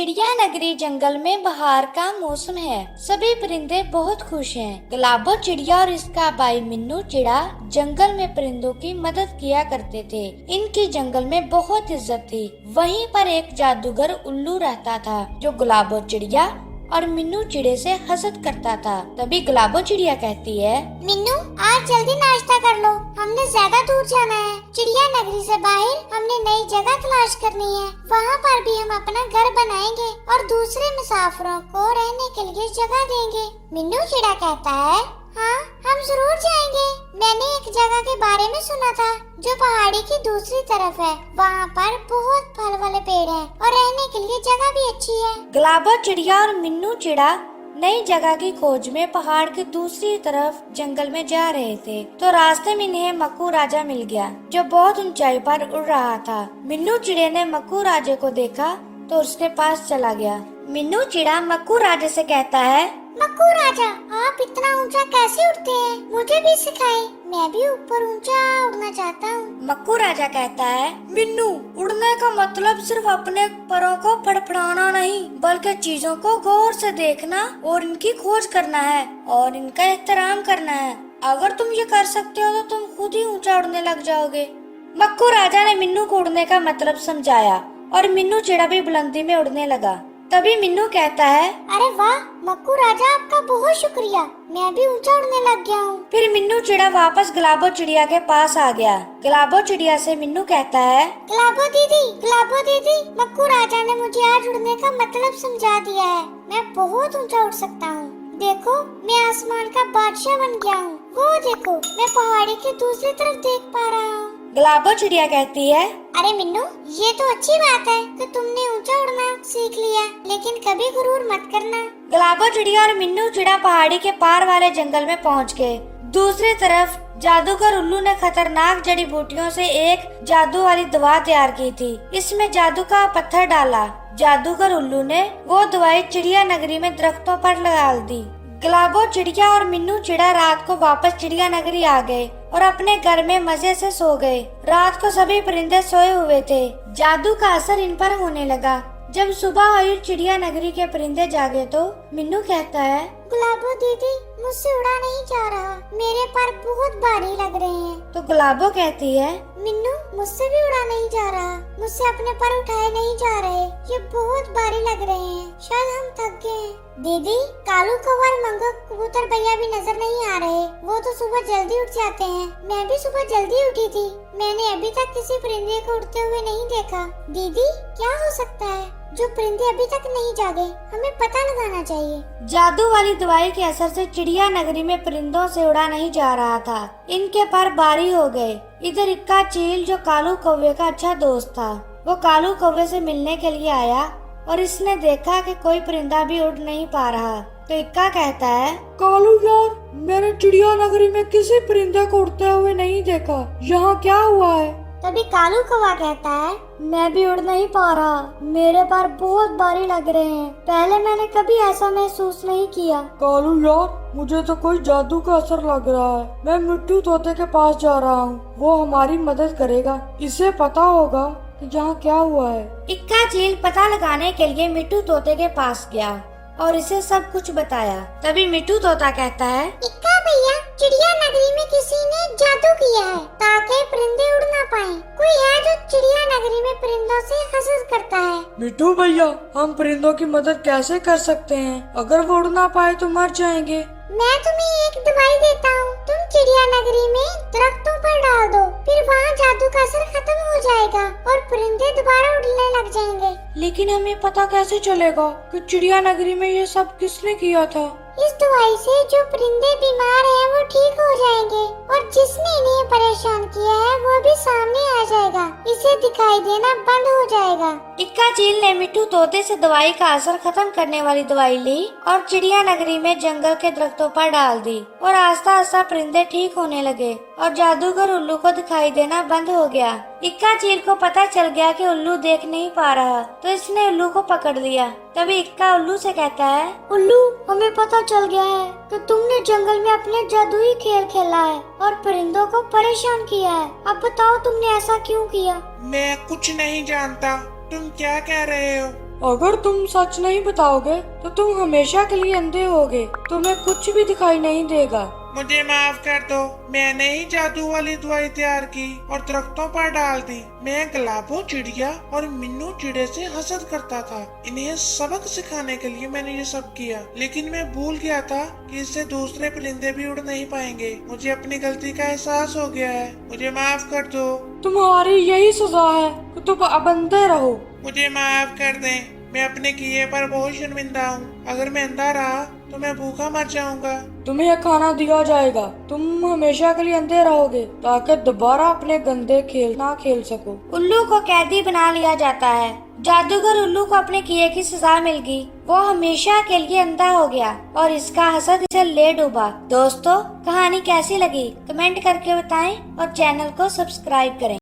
चिड़िया नगरी जंगल में बहार का मौसम है। सभी परिंदे बहुत खुश हैं। गुलाबो चिड़िया और इसका भाई मिन्नू चिड़ा जंगल में परिंदों की मदद किया करते थे। इनकी जंगल में बहुत इज्जत थी। वहीं पर एक जादूगर उल्लू रहता था जो गुलाबो चिड़िया और मिन्नू चिड़े से हसद करता था। तभी गुलाबो चिड़िया कहती है, मिन्नू आज जल्दी नाश्ता कर लो, हमने ज्यादा दूर जाना है। चिड़िया नगरी से बाहर हमने नई जगह तलाश करनी है। वहाँ पर भी हम अपना घर बनाएंगे और दूसरे मुसाफिरों को रहने के लिए जगह देंगे। मिन्नू चिड़ा कहता है, हाँ हम जरूर जाएंगे। मैंने एक जगह के बारे में सुना था जो पहाड़ी की दूसरी तरफ है। वहाँ पर बहुत फल वाले पेड़ हैं और रहने के लिए जगह भी अच्छी है। गुलाबो चिड़िया और मिन्नू चिड़ा नई जगह की खोज में पहाड़ की दूसरी तरफ जंगल में जा रहे थे तो रास्ते में इन्हें मक्कू राजा मिल गया जो बहुत ऊंचाई पर उड़ रहा था। मिन्नू चिड़े ने मक्कू राजे को देखा तो उसके पास चला गया। मिन्नू चिड़ा मक्कू राजे से कहता है, मक्कू राजा आप इतना ऊंचा कैसे उड़ते हैं? मुझे भी सिखाएं, मैं भी ऊपर ऊंचा उड़ना चाहता हूँ। मक्कू राजा कहता है, मिन्नू उड़ने का मतलब सिर्फ अपने परों को फड़फड़ाना नहीं बल्कि चीजों को गौर से देखना और इनकी खोज करना है और इनका एहतराम करना है। अगर तुम ये कर सकते हो तो तुम खुद ही ऊंचा उड़ने लग जाओगे। मक्कू राजा ने मिन्नू को उड़ने का मतलब समझाया और मिन्नू चिड़ा भी बुलंदी में उड़ने लगा। तभी मिन्नू कहता है, अरे वाह मक्कू राजा आपका बहुत शुक्रिया, मैं भी ऊंचा उड़ने लग गया हूँ। फिर मिन्नू चिड़ा वापस गुलाबो चिड़िया के पास आ गया। गुलाबो चिड़िया से मिन्नू कहता है, गुलाबो दीदी, मक्कू राजा ने मुझे आज उड़ने का मतलब समझा दिया है। मैं बहुत ऊंचा उड़ सकता हूँ। देखो मैं आसमान का बादशाह बन गया हूँ। वो देखो मैं पहाड़ी के दूसरी तरफ देख पा रहा हूँ। गुलाबो चिड़िया कहती है, अरे मिन्नू ये तो अच्छी बात है कि तुमने ऊंचा उड़ना सीख लिया, लेकिन कभी गुरूर मत करना। गुलाबो चिड़िया और मिन्नू चिड़ा पहाड़ी के पार वाले जंगल में पहुंच गए। दूसरी तरफ जादूगर उल्लू ने खतरनाक जड़ी बूटियों से एक जादू वाली दवा तैयार की थी। इसमें जादू का पत्थर डाला। जादूगर उल्लू ने वो दवाई चिड़िया नगरी में दरख्तों पर लगा दी। गुलाबो चिड़िया और मिन्नू चिड़ा रात को वापस चिड़िया नगरी आ गए और अपने घर में मजे से सो गए। रात को सभी परिंदे सोए हुए थे। जादू का असर इन पर होने लगा। जब सुबह हुई चिड़िया नगरी के परिंदे जागे तो मिन्नू कहता है, गुलाबो दीदी मुझसे उड़ा नहीं जा रहा, मेरे पर बहुत भारी लग रहे हैं। तो गुलाबो कहती है, मिन्नू मुझसे भी उड़ा नहीं जा रहा, मुझसे अपने पर उठाए नहीं जा रहे, ये बहुत भारी लग रहे हैं, शायद हम थक गए हैं। दीदी कालू कौवा और मंगो कबूतर भैया भी नजर नहीं आ रहे, वो तो सुबह जल्दी उठ जाते हैं। मैं भी सुबह जल्दी उठी थी, मैंने अभी तक किसी परिंदे को उड़ते हुए नहीं देखा। दीदी क्या हो सकता है जो परिंदे अभी तक नहीं जागे? हमें पता लगाना चाहिए। जादू वाली दवाई के असर से चिड़िया नगरी में परिंदों से उड़ा नहीं जा रहा था। इनके पर भारी हो गए। इधर इक्का चील जो कालू कौवे का अच्छा दोस्त था, वो कालू कौवे से मिलने के लिए आया और इसने देखा कि कोई परिंदा भी उड़ नहीं पा रहा। तो इक्का कहता है, कालू यार मैंने चिड़िया नगरी में किसी परिंदे को उड़ते हुए नहीं देखा, यहाँ क्या हुआ है? तभी कालू कौवा कहता है, मैं भी उड़ नहीं पा रहा, मेरे पर बहुत भारी लग रहे हैं। पहले मैंने कभी ऐसा महसूस नहीं किया। कालू यार मुझे तो कोई जादू का असर लग रहा है। मैं मिट्टू तोते के पास जा रहा हूँ, वो हमारी मदद करेगा। इसे पता होगा कि यहाँ क्या हुआ है। इक्का चील पता लगाने के लिए मिट्टू तोते के पास गया और इसे सब कुछ बताया। तभी मिट्टू तोता कहता है, इक्का भैया चिड़िया नगरी में किसी ने जादू किया है ताकि परिंदे उड़ ना पाए। कोई है जो चिड़िया नगरी में परिंदों से हसद करता है। मिट्टू भैया हम परिंदों की मदद कैसे कर सकते हैं? अगर वो उड़ ना पाए तो मर जाएंगे। मैं तुम्हें एक दवाई देता हूँ, तुम चिड़िया नगरी में दरख्तों पर डाल दो, फिर वहाँ जादू का असर खत्म हो जाएगा और परिंदे दोबारा उड़ने लग जाएंगे। लेकिन हमें पता कैसे चलेगा कि चिड़िया नगरी में ये सब किसने किया था? इस दवाई से जो परिंदे बीमार हैं वो ठीक हो जाएंगे और जिसने इन्हें परेशान किया है वो भी सामने आ जाएगा, इसे दिखाई देना बंद हो जाएगा। इक्का चील ने मिट्टू तोते से दवाई का असर खत्म करने वाली दवाई ली और चिड़िया नगरी में जंगल के दरख्तों पर डाल दी और आस्ता आस्ता परिंदे ठीक होने लगे और जादूगर उल्लू को दिखाई देना बंद हो गया। इक्का चील को पता चल गया कि उल्लू देख नहीं पा रहा तो इसने उल्लू को पकड़ लिया। तभी इक्का उल्लू से कहता है, उल्लू हमें पता चल गया है कि तुमने जंगल में अपने जादुई खेल खेला है और परिंदों को परेशान किया है। अब बताओ तुमने ऐसा क्यों किया? मैं कुछ नहीं जानता, तुम क्या कह रहे हो? अगर तुम सच नहीं बताओगे तो तुम हमेशा के लिए अंधे होगे, तुम्हें कुछ भी दिखाई नहीं देगा। मुझे माफ कर दो, मैंने ही जादू वाली दवाई तैयार की और दरख्तों पर डाल दी। मैं गुलाबो चिड़िया और मिन्नू चिड़े से हसद करता था। इन्हें सबक सिखाने के लिए मैंने ये सब किया, लेकिन मैं भूल गया था कि इससे दूसरे परिंदे भी उड़ नहीं पाएंगे। मुझे अपनी गलती का एहसास हो गया है, मुझे माफ कर दो। तुम्हारी यही सजा है कि तुम अब अंधे रहो। मुझे माफ कर दें, मैं अपने किए पर बहुत शर्मिंदा हूँ। अगर मैं अंधा रहा तो मैं भूखा मर जाऊंगा। तुम्हें यह खाना दिया जाएगा, तुम हमेशा के लिए अंधे रहोगे ताकि दोबारा अपने गंदे खेल ना खेल सको। उल्लू को कैदी बना लिया जाता है। जादूगर उल्लू को अपने किए की सजा मिल गई। वो हमेशा के लिए अंधा हो गया और इसका हसद इसे ले डूबा। दोस्तों, कहानी कैसी लगी कमेंट करके बताएं और चैनल को सब्सक्राइब करें।